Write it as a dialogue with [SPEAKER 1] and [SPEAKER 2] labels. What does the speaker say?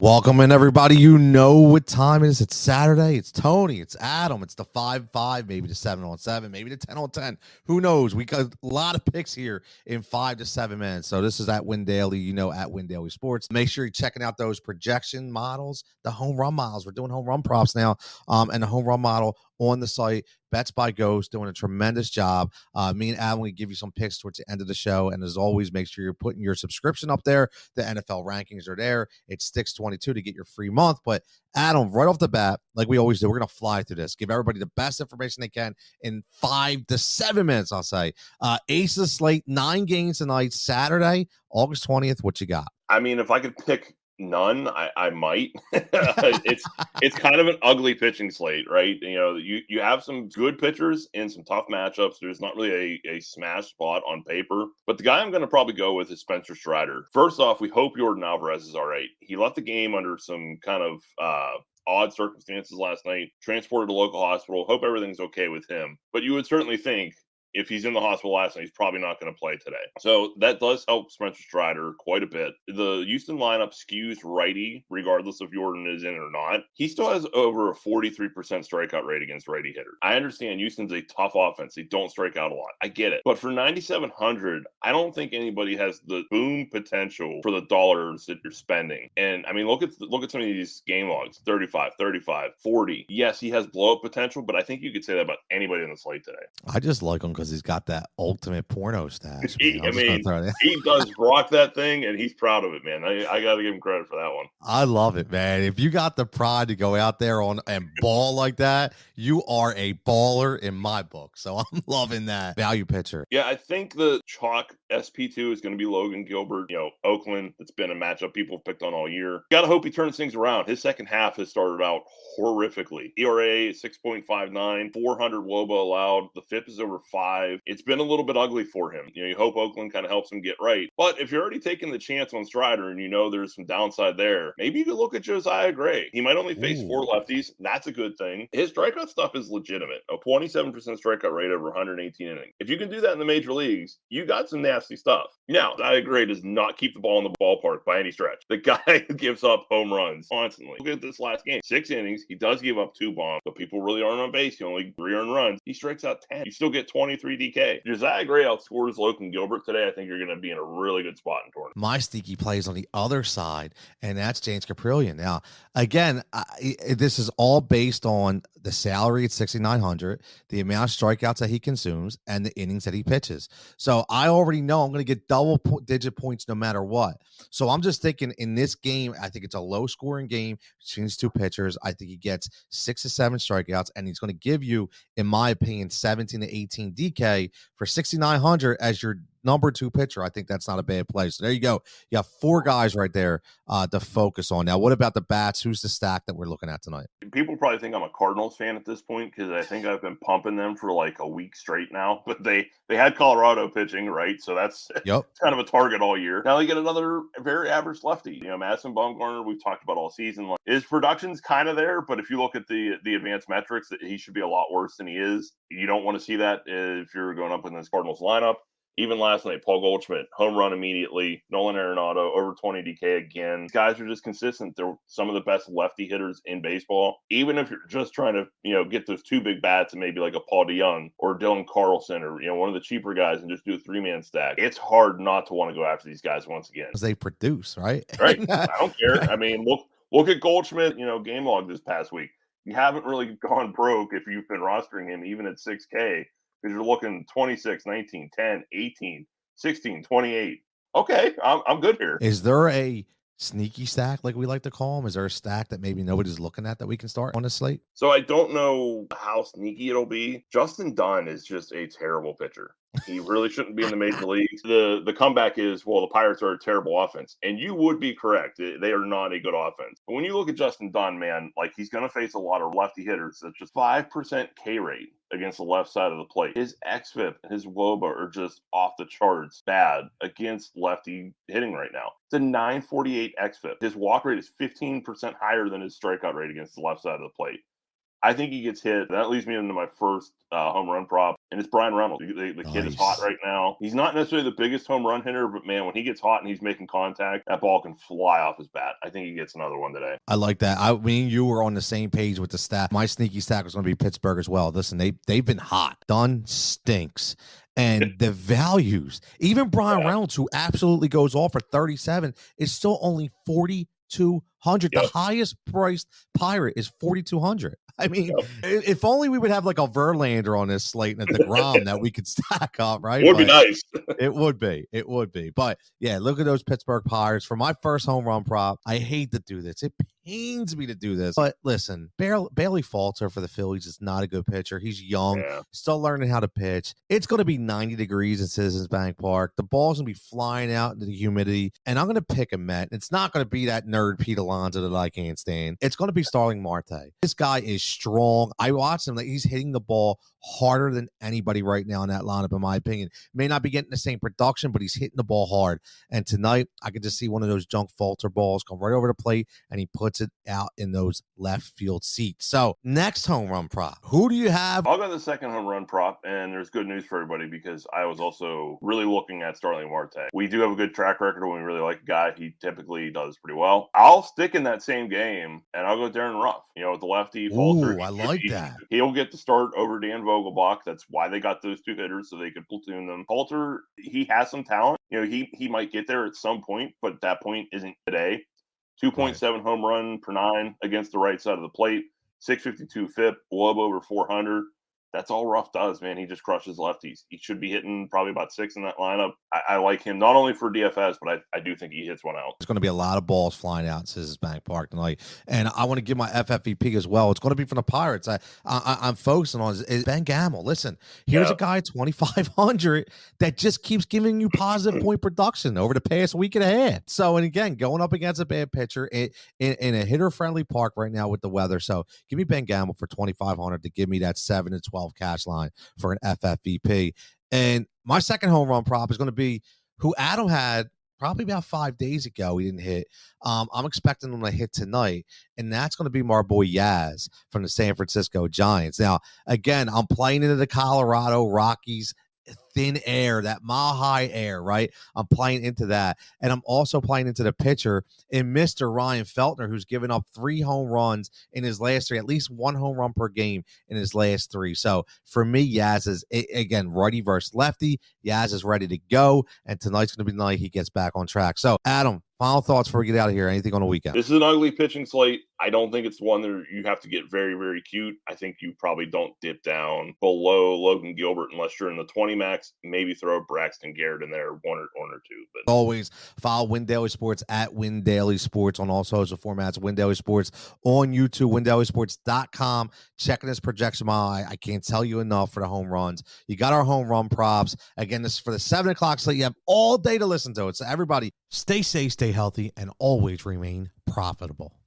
[SPEAKER 1] Welcome in, everybody. You know what time it is. It's Saturday. It's Tony. It's Adam. It's the 5-5, maybe the 7-on-7, maybe the 10-on-10. Who knows? We got a lot of picks here in 5 to 7 minutes. So this is at Win Daily, at Win Daily Sports. Make sure you're checking out those projection models, the home run models. We're doing home run props now, and the home run model on the site. Bets by Ghost doing a tremendous job. Me and Adam will give you some picks towards the end of the show. And as always, make sure you're putting your subscription up there. The NFL rankings are there. It sticks 22 to get your free month. But Adam, right off the bat, like we always do, we're going to fly through this. Give everybody the best information they can in 5 to 7 minutes, I'll say. Ace of the Slate, 9 games tonight, Saturday, August 20th. What you got?
[SPEAKER 2] I mean, if I could pick none, I might. It's kind of an ugly pitching slate, right? You have some good pitchers in some tough matchups. There's not really a smash spot on paper, but the guy I'm going to probably go with is Spencer Strider. First off, we hope Jordan Alvarez is all right. He left the game under some kind of odd circumstances last night, transported to local hospital. Hope everything's okay with him. But you would certainly think if he's in the hospital last night, he's probably not going to play today. So that does help Spencer Strider quite a bit. The Houston lineup skews righty, regardless if Jordan is in or not. He still has over a 43% strikeout rate against righty hitters. I understand Houston's a tough offense. They don't strike out a lot. I get it. But for 9,700, I don't think anybody has the boom potential for the dollars that you're spending. And I mean, look at some of these game logs, 35, 35, 40. Yes, he has blow-up potential, but I think you could say that about anybody in the slate today.
[SPEAKER 1] I just like him because he's got that ultimate porno stash.
[SPEAKER 2] He does rock that thing, and he's proud of it, man. I got to give him credit for that one.
[SPEAKER 1] I love it, man. If you got the pride to go out there and ball like that, you are a baller in my book. So I'm loving that value pitcher.
[SPEAKER 2] Yeah, I think the chalk SP2 is going to be Logan Gilbert. Oakland, it's been a matchup people have picked on all year. Got to hope he turns things around. His second half has started out horrifically. ERA is 6.59, 400 WOBA allowed. The FIP is over 5. It's been a little bit ugly for him. You hope Oakland kind of helps him get right. But if you're already taking the chance on Strider and there's some downside there, maybe you could look at Josiah Gray. He might only face 4 lefties. That's a good thing. His strikeout stuff is legitimate. A 27% strikeout rate over 118 innings. If you can do that in the major leagues, you got some nasty stuff. Now, Josiah Gray does not keep the ball in the ballpark by any stretch. The guy gives up home runs constantly. Look at this last game. 6 innings. He does give up 2 bombs, but people really aren't on base. He only 3 earned runs. He strikes out 10. You still get 23 DK. Josiah Gray outscores Logan Gilbert today. I think you're going to be in a really good spot in tournament.
[SPEAKER 1] My sneaky plays on the other side, and that's James Caprillion. Now, again, this is all based on the salary at 6,900, the amount of strikeouts that he consumes, and the innings that he pitches. So I already know I'm going to get double-digit points no matter what. So I'm just thinking in this game, I think it's a low-scoring game between these two pitchers. I think he gets 6 to 7 strikeouts, and he's going to give you, in my opinion, 17 to 18 DK for 6,900 as your number 2 pitcher. I think that's not a bad play. So there you go. You have 4 guys right there to focus on. Now, what about the bats? Who's the stack that we're looking at tonight?
[SPEAKER 2] People probably think I'm a Cardinals fan at this point because I think I've been pumping them for like a week straight now. But they had Colorado pitching, right? So that's it's kind of a target all year. Now they get another very average lefty. Madison Bumgarner, we've talked about all season. His production's kind of there, but if you look at the advanced metrics, he should be a lot worse than he is. You don't want to see that if you're going up in this Cardinals lineup. Even last night, Paul Goldschmidt, home run immediately. Nolan Arenado, over 20 DK again. These guys are just consistent. They're some of the best lefty hitters in baseball. Even if you're just trying to, get those 2 big bats and maybe like a Paul DeYoung or Dylan Carlson or, one of the cheaper guys and just do a 3-man stack, it's hard not to want to go after these guys once again.
[SPEAKER 1] Because they produce, right?
[SPEAKER 2] Right. I don't care. I mean, look at Goldschmidt, game log this past week. You haven't really gone broke if you've been rostering him even at 6K. Because you're looking 26, 19, 10, 18, 16, 28. Okay, I'm good here.
[SPEAKER 1] Is there a sneaky stack, like we like to call them? Is there a stack that maybe nobody's looking at that we can start on the slate?
[SPEAKER 2] So I don't know how sneaky it'll be. Justin Dunn is just a terrible pitcher. He really shouldn't be in the major leagues. The comeback is, well, the Pirates are a terrible offense. And you would be correct. They are not a good offense. But when you look at Justin Dunn, man, like he's going to face a lot of lefty hitters. That's just 5% K rate against the left side of the plate. His xFIP and his WOBA are just off the charts bad against lefty hitting right now. It's a 948 xFIP. His walk rate is 15% higher than his strikeout rate against the left side of the plate. I think he gets hit. That leads me into my first home run prop, and it's Brian Reynolds. The kid is hot right now. He's not necessarily the biggest home run hitter, but man, when he gets hot and he's making contact, that ball can fly off his bat. I think he gets another one today.
[SPEAKER 1] I like that. Me and you were on the same page with the stat. My sneaky stack was going to be Pittsburgh as well. Listen, they've been hot. Dunn stinks. And the values, even Brian Reynolds, who absolutely goes off for 37, is still only 4,200. The highest priced Pirate is 4,200. I mean, if only we would have like a Verlander on this slate and a DeGrom that we could stack up, right?
[SPEAKER 2] It would be nice.
[SPEAKER 1] It would be. It would be. But yeah, look at those Pittsburgh Pirates. For my first home run prop, I hate to do this. It pains me to do this. But listen, Bailey Falter for the Phillies is not a good pitcher. He's young, still learning how to pitch. It's going to be 90 degrees at Citizens Bank Park. The ball's going to be flying out into the humidity. And I'm going to pick a Met. It's not going to be that nerd Pete Alonso that I can't stand. It's going to be Starling Marte. This guy is strong. I watched him. Like, he's hitting the ball harder than anybody right now in that lineup, in my opinion. May not be getting the same production, but he's hitting the ball hard. And tonight, I could just see one of those junk Falter balls come right over the plate, and he puts it out in those left field seats. So, next home run prop. Who do you have?
[SPEAKER 2] I'll go the second home run prop, and there's good news for everybody because I was also really looking at Starling Marte. We do have a good track record when we really like a guy. He typically does pretty well. I'll stick in that same game, and I'll go Darren Ruff. You know, with the lefty, Falter.
[SPEAKER 1] Ooh, I like that.
[SPEAKER 2] He'll get to start over Dan Vogelbach. That's why they got those two hitters, so they could platoon them. Falter, he has some talent. You know, he might get there at some point, but that point isn't today. 2.7 home run per 9 against the right side of the plate. 652 FIP, well over 400. That's all Ruff does, man. He just crushes lefties. He should be hitting probably about 6 in that lineup. I like him not only for DFS, but I do think he hits one out.
[SPEAKER 1] There's going to be a lot of balls flying out in Citizens Bank Park tonight. And I want to give my FFVP as well. It's going to be from the Pirates. I'm focusing on is Ben Gamel. Listen, here's a guy, 2,500, that just keeps giving you positive point production over the past week and a half. So, and again, going up against a bad pitcher in a hitter-friendly park right now with the weather. So, give me Ben Gamel for 2,500 to give me that 7 to 12 cash line for an FFVP. And my second home run prop is going to be who Adam had probably about 5 days ago. He didn't hit. I'm expecting him to hit tonight, and that's going to be my boy Yaz from the San Francisco Giants. Now, again, I'm playing into the Colorado Rockies thin air, that mile high air, right? I'm playing into that. And I'm also playing into the pitcher in Mr. Ryan Feltner, who's given up 3 home runs in his last 3, at least 1 home run per game in his last 3. So for me, Yaz is, again, righty versus lefty. Yaz is ready to go. And tonight's going to be the night he gets back on track. So, Adam, final thoughts before we get out of here. Anything on the weekend?
[SPEAKER 2] This is an ugly pitching slate. I don't think it's one that you have to get very, very cute. I think you probably don't dip down below Logan Gilbert unless you're in the 20 max. Maybe throw Braxton Garrett in there, one or two. But
[SPEAKER 1] always follow Win Daily Sports at Win Daily Sports on all social formats. Win Daily Sports on YouTube, WinDailySports.com. Checking this projection model. I can't tell you enough for the home runs. You got our home run props. Again, this is for the 7 o'clock slate. You have all day to listen to it. So everybody, stay safe, stay healthy, and always remain profitable.